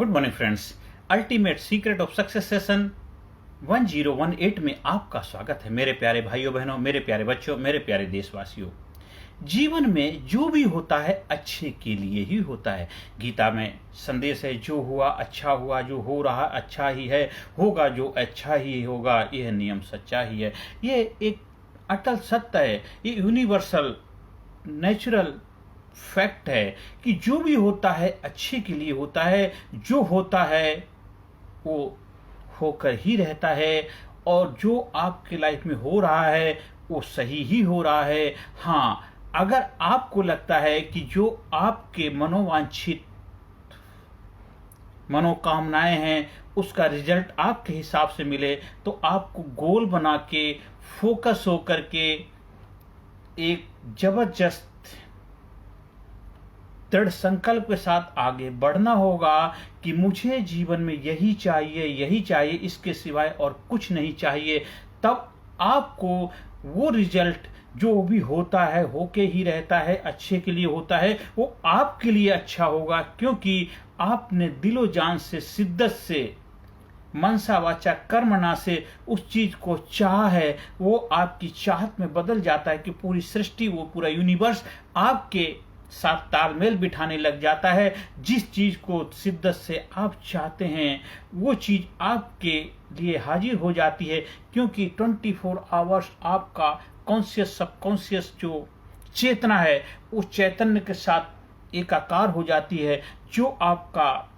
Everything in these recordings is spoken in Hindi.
Good morning friends. Ultimate secret of success session 1018 में आपका स्वागत है। मेरे प्यारे भाइयों बहनों, मेरे प्यारे बच्चों, मेरे प्यारे देशवासियों, जीवन में जो भी होता है अच्छे के लिए ही होता है। गीता में संदेश है, जो हुआ अच्छा हुआ, जो हो रहा अच्छा ही है, होगा जो अच्छा ही होगा, यह नियम सच्चा ही है। ये एक अटल सत्य है, ये यूनिवर्सल नेचुरल फैक्ट है कि जो भी होता है अच्छे के लिए होता है। जो होता है वो होकर ही रहता है, और जो आपके लाइफ में हो रहा है वो सही ही हो रहा है। हाँ, अगर आपको लगता है कि जो आपके मनोवांछित मनोकामनाएं हैं उसका रिजल्ट आपके हिसाब से मिले, तो आपको गोल बना के फोकस होकर के एक जबरदस्त दृढ़ संकल्प के साथ आगे बढ़ना होगा कि मुझे जीवन में यही चाहिए, यही चाहिए, इसके सिवाय और कुछ नहीं चाहिए। तब आपको वो रिजल्ट जो भी होता है होके ही रहता है, अच्छे के लिए होता है, वो आपके लिए अच्छा होगा, क्योंकि आपने दिलो जान से, शिद्दत से, मनसा वाचा कर्मणा से उस चीज को चाहा है। वो आपकी चाहत में बदल जाता है कि पूरी सृष्टि, वो पूरा यूनिवर्स आपके साथ तालमेल बिठाने लग जाता है। जिस चीज को शिद्दत से आप चाहते हैं वो चीज आपके लिए हाजिर हो जाती है, क्योंकि 24 आवर्स आपका कॉन्शियस सबकॉन्शियस जो चेतना है उस चैतन्य के साथ एकाकार हो जाती है। जो आपका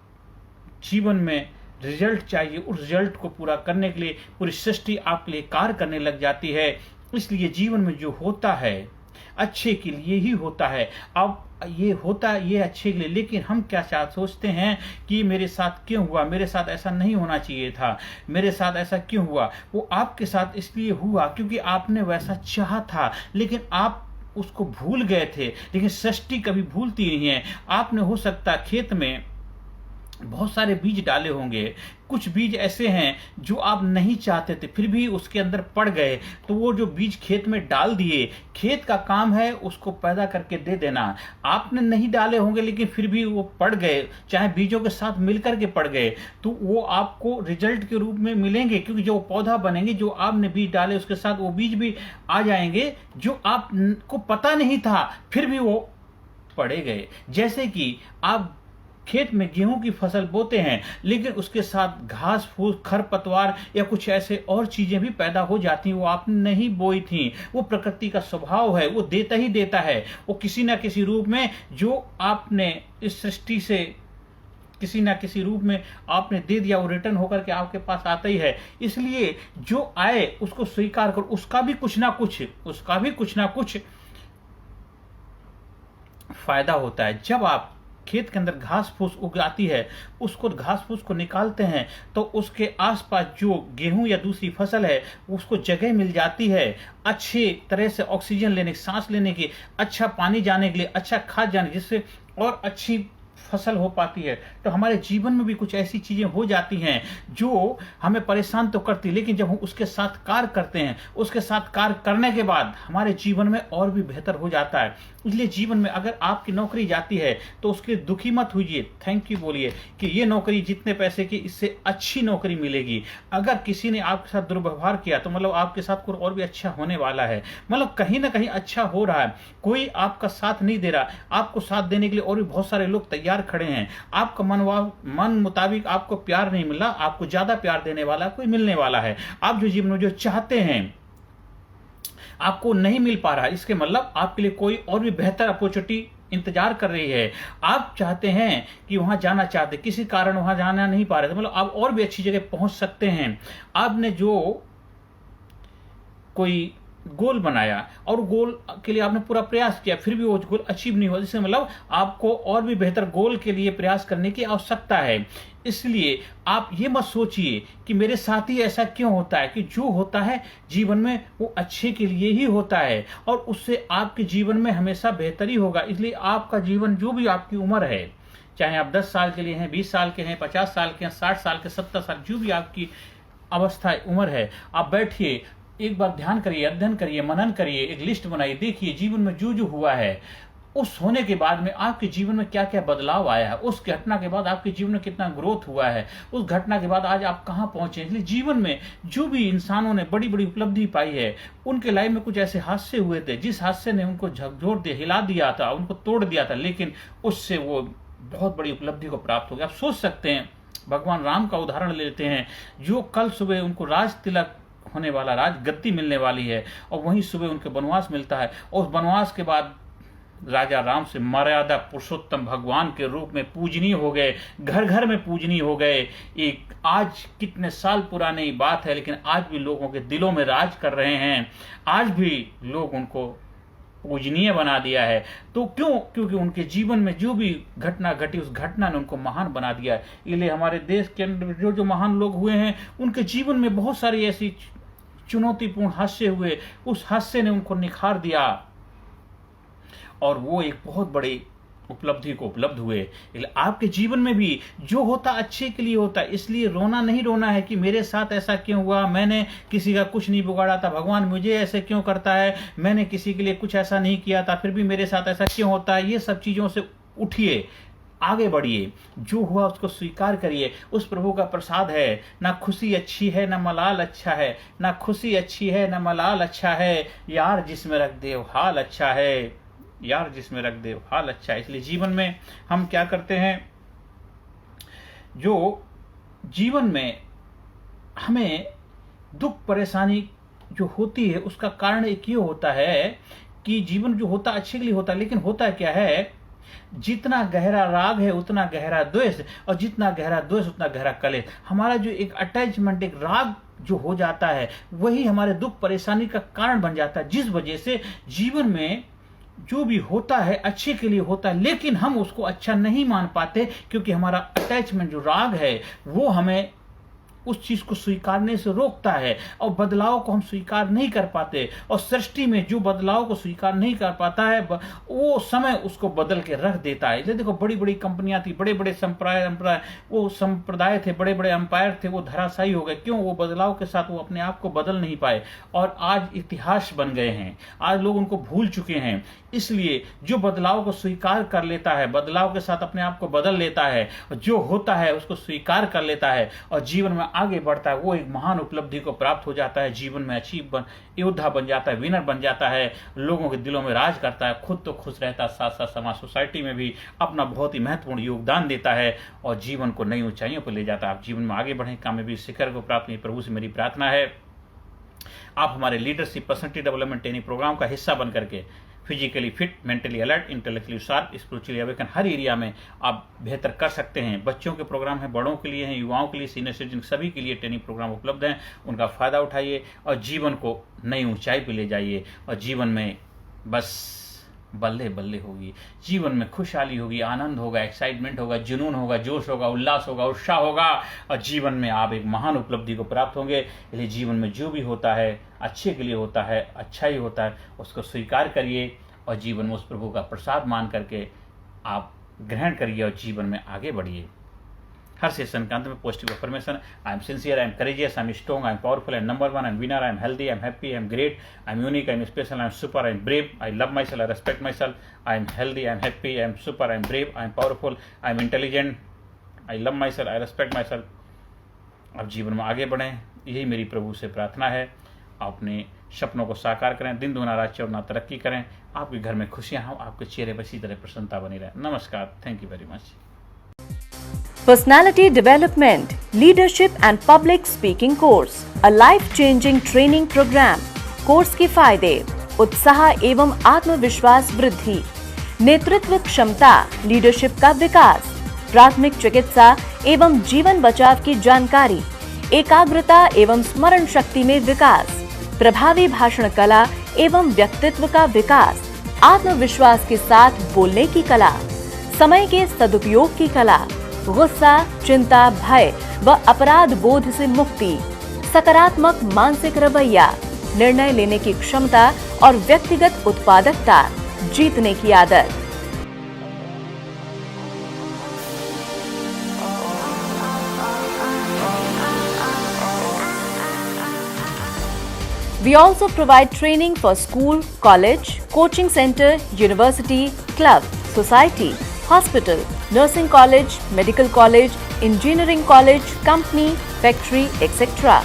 जीवन में रिजल्ट चाहिए, उस रिजल्ट को पूरा करने के लिए पूरी सृष्टि आपके लिए कार्य करने लग जाती है। इसलिए जीवन में जो होता है अच्छे के लिए ही होता है। अब ये होता है ये अच्छे के लिए, लेकिन हम क्या सोचते हैं कि मेरे साथ क्यों हुआ, मेरे साथ ऐसा नहीं होना चाहिए था, मेरे साथ ऐसा क्यों हुआ। वो आपके साथ इसलिए हुआ क्योंकि आपने वैसा चाहा था, लेकिन आप उसको भूल गए थे। लेकिन सृष्टि कभी भूलती नहीं है। आपने हो सकता खेत में बहुत सारे बीज डाले होंगे, कुछ बीज ऐसे हैं जो आप नहीं चाहते थे फिर भी उसके अंदर पड़ गए, तो वो जो बीज खेत में डाल दिए, खेत का काम है उसको पैदा करके दे देना। आपने नहीं डाले होंगे लेकिन फिर भी वो पड़ गए, चाहे बीजों के साथ मिलकर के पड़ गए, तो वो आपको रिजल्ट के रूप में मिलेंगे, क्योंकि जो पौधा बनेंगे, जो आपने बीज डाले उसके साथ वो बीज भी आ जाएंगे जो आपको पता नहीं था, फिर भी वो पड़े गए। जैसे कि आप खेत में गेहूं की फसल बोते हैं, लेकिन उसके साथ घास फूस, खरपतवार या कुछ ऐसे और चीजें भी पैदा हो जाती हैं, वो आपने नहीं बोई थी। वो प्रकृति का स्वभाव है, वो देता ही देता है। वो किसी ना किसी रूप में जो आपने इस सृष्टि से किसी ना किसी रूप में आपने दे दिया, वो रिटर्न होकर के आपके पास आता ही है। इसलिए जो आए उसको स्वीकार करो, उसका भी कुछ ना कुछ फायदा होता है। जब आप खेत के अंदर घास फूस उगाती है, उसको घास फूस को निकालते हैं, तो उसके आसपास जो गेहूं या दूसरी फसल है उसको जगह मिल जाती है अच्छे तरह से ऑक्सीजन लेने, सांस लेने की, अच्छा पानी जाने के लिए, अच्छा खाद जाने, जिससे और अच्छी फसल हो पाती है। तो हमारे जीवन में भी कुछ ऐसी चीजें हो जाती हैं जो हमें परेशान तो करती, लेकिन जब हम उसके साथ कार्य करते हैं, उसके साथ कार्य करने के बाद हमारे जीवन में और भी बेहतर हो जाता है। इसलिए जीवन में अगर आपकी नौकरी जाती है तो उसके दुखी मत होइए, थैंक यू बोलिए कि ये नौकरी जितने पैसे की, इससे अच्छी नौकरी मिलेगी। अगर किसी ने आपके साथ दुर्व्यवहार किया तो मतलब आपके साथ कुछ और भी अच्छा होने वाला है, मतलब कहीं ना कहीं अच्छा हो रहा है। कोई आपका साथ नहीं दे रहा, आपको साथ देने के लिए और भी बहुत सारे लोग तैयार खड़े हैं। आपका मन मुताबिक आपको प्यार नहीं मिला, आपको ज्यादा प्यार देने वाला कोई मिलने वाला है। आप जो जीवन में जो चाहते हैं आपको नहीं मिल पा रहा, इसके मतलब आपके लिए कोई और भी बेहतर अपॉर्चुनिटी इंतजार कर रही है। आप चाहते हैं कि वहां जाना चाहते, किसी कारण वहां जाना नहीं पा रहे, तो मतलब आप और भी अच्छी जगह पहुंच सकते हैं। आपने जो कोई गोल बनाया और गोल के लिए आपने पूरा प्रयास किया, फिर भी वो गोल अचीव नहीं हुआ, जिससे मतलब आपको और भी बेहतर गोल के लिए प्रयास करने की आवश्यकता है। इसलिए आप ये मत सोचिए कि मेरे साथ ही ऐसा क्यों होता है, कि जो होता है जीवन में वो अच्छे के लिए ही होता है, और उससे आपके जीवन में हमेशा बेहतरी होगा। इसलिए आपका जीवन, जो भी आपकी उम्र है, चाहे आप 10 साल के लिए हैं, 20 साल के हैं, 50 साल के हैं, 60 साल के, 70 साल, जो भी आपकी अवस्था उम्र है, आप बैठिए, एक बार ध्यान करिए, अध्ययन करिए, मनन करिए, एक लिस्ट बनाइए, देखिए जीवन में जो जो हुआ है उस होने के बाद में आपके जीवन में क्या क्या बदलाव आया है, उस घटना के बाद आपके जीवन में कितना ग्रोथ हुआ है, उस घटना के बाद आज आप कहाँ पहुंचे। इसलिए जीवन में जो भी इंसानों ने बड़ी बड़ी उपलब्धि पाई है, उनके लाइफ में कुछ ऐसे हादसे हुए थे जिस हादसे ने उनको झकझोर दिया, हिला दिया था, उनको तोड़ दिया था, लेकिन उससे वो बहुत बड़ी उपलब्धि को प्राप्त हो गया। आप सोच सकते हैं, भगवान राम का उदाहरण लेते हैं, जो कल सुबह उनको राज तिलक होने वाला, राज गद्दी मिलने वाली है, और वहीं सुबह उनके वनवास मिलता है, और उस वनवास के बाद राजा राम से मर्यादा पुरुषोत्तम भगवान के रूप में पूजनीय हो गए, घर घर में पूजनीय हो गए। एक आज कितने साल पुरानी बात है, लेकिन आज भी लोगों के दिलों में राज कर रहे हैं, आज भी लोग उनको पूजनीय बना दिया है। तो क्यों? क्योंकि उनके जीवन में जो भी घटना घटी, उस घटना ने उनको महान बना दिया है। इसलिए हमारे देश के अंदर जो जो महान लोग हुए हैं, उनके जीवन में बहुत सारी ऐसी चुनौतीपूर्ण हादसे हुए, उस हादसे ने उनको निखार दिया और वो एक बहुत बड़ी उपलब्धि को उपलब्ध हुए। आपके जीवन में भी जो होता अच्छे के लिए होता है, इसलिए रोना नहीं रोना है कि मेरे साथ ऐसा क्यों हुआ, मैंने किसी का कुछ नहीं बिगाड़ा था, भगवान मुझे ऐसे क्यों करता है, मैंने किसी के लिए कुछ ऐसा नहीं किया था, फिर भी मेरे साथ ऐसा क्यों होता है। ये सब चीजों से उठिए, आगे बढ़िए, जो हुआ उसको स्वीकार करिए, उस प्रभु का प्रसाद है। ना खुशी अच्छी है ना मलाल अच्छा है, ना खुशी अच्छी है ना मलाल अच्छा है, यार जिसमें रख दे हाल अच्छा है, यार जिसमें रख दे हाल अच्छा है। इसलिए जीवन में हम क्या करते हैं, जो जीवन में हमें दुख परेशानी जो होती है, उसका कारण एक ये होता है कि जीवन जो होता अच्छे के लिए होता है, लेकिन होता क्या है, जितना गहरा राग है उतना गहरा द्वेष, और जितना गहरा द्वेष उतना गहरा कलेश। हमारा जो एक अटैचमेंट, एक राग जो हो जाता है, वही हमारे दुख परेशानी का कारण बन जाता है, जिस वजह से जीवन में जो भी होता है अच्छे के लिए होता है, लेकिन हम उसको अच्छा नहीं मान पाते, क्योंकि हमारा अटैचमेंट जो राग है वो हमें उस चीज को स्वीकारने से रोकता है, और बदलाव को हम स्वीकार नहीं कर पाते। और सृष्टि में जो बदलाव को स्वीकार नहीं कर पाता है, वो समय उसको बदल के रख देता है। जैसे देखो, बड़ी बड़ी कंपनियां थी, बड़े बड़े संप्रदाय थे, बड़े बड़े अंपायर थे, वो धराशायी हो गए। क्यों? वो बदलाव के साथ वो अपने आप को बदल नहीं पाए, और आज इतिहास बन गए हैं, आज लोग उनको भूल चुके हैं। इसलिए जो बदलाव को स्वीकार कर लेता है, बदलाव के साथ अपने आप को बदल लेता है, जो होता है उसको स्वीकार कर लेता है और जीवन में आगे बढ़ता है, वो एक महान उपलब्धि को प्राप्त हो जाता है, जीवन में योद्धा बन जाता है, विनर बन जाता है, लोगों के दिलों में राज करता है, खुद तो खुश रहता है, साथ साथ समाज सोसाइटी में भी अपना बहुत ही महत्वपूर्ण योगदान देता है, और जीवन को नई ऊंचाइयों पर ले जाता है। आप जीवन में आगे बढ़ें, कामयाबी शिखर को प्राप्त नहीं। प्रभु से मेरी प्रार्थना है आप हमारे leadership personality development training programme का हिस्सा बन करके physically fit, mentally alert, intellectually sharp, spiritually awaken, हर एरिया में आप बेहतर कर सकते हैं। बच्चों के प्रोग्राम हैं, बड़ों के लिए हैं, युवाओं के लिए, सीनियर सिटीजन, सभी के लिए ट्रेनिंग प्रोग्राम उपलब्ध हैं। उनका फायदा उठाइए और जीवन को नई ऊंचाई पे ले जाइए, और जीवन में बस बल्ले बल्ले होगी, जीवन में खुशहाली होगी, आनंद होगा, एक्साइटमेंट होगा, जुनून होगा, जोश होगा, उल्लास होगा, उत्साह होगा, और जीवन में आप एक महान उपलब्धि को प्राप्त होंगे। इसलिए जीवन में जो भी होता है अच्छे के लिए होता है, अच्छा ही होता है, उसको स्वीकार करिए और जीवन में उस प्रभु का प्रसाद मान करके आप ग्रहण करिए और जीवन में आगे बढ़िए। हर सेशन के अंत में positive affirmation, I am sincere, I am courageous, I am strong, I am powerful, I am number one, I am winner, I am healthy, I am happy, I am great, I am unique, I am special, I am super, I am brave, I love my self, I respect my self, I am healthy, I am happy, I am super, I am brave, I am powerful, I am intelligent, I love my self, I respect my self. आप जीवन में आगे बढ़ें, यही मेरी प्रभु से प्रार्थना है। अपने सपनों को साकार करें, दिन दुना रात चौगुना तरक्की करें, आपके घर में खुशियां हों, आपके चेहरे पर इसी तरह प्रसन्नता बनी रहे। नमस्कार, thank you very much. Personality Development, Leadership and Public Speaking Course, a life-changing training program. Course के फायदे: उत्साह एवं आत्मविश्वास वृद्धि, नेतृत्व क्षमता, लीडरशिप का विकास, प्राथमिक चिकित्सा एवं जीवन बचाव की जानकारी, एकाग्रता एवं स्मरण शक्ति में विकास, प्रभावी भाषण कला एवं व्यक्तित्व का विकास, आत्मविश्वास के साथ बोलने की कला, समय के सदुपयोग की कला, गुस्सा, चिंता, भय व अपराध बोध से मुक्ति, सकारात्मक मानसिक रवैया, निर्णय लेने की क्षमता और व्यक्तिगत उत्पादकता, जीतने की आदत। We also provide training for school, college, coaching center, university, club, society, hospital, nursing college, medical college, engineering college, company, factory, etc.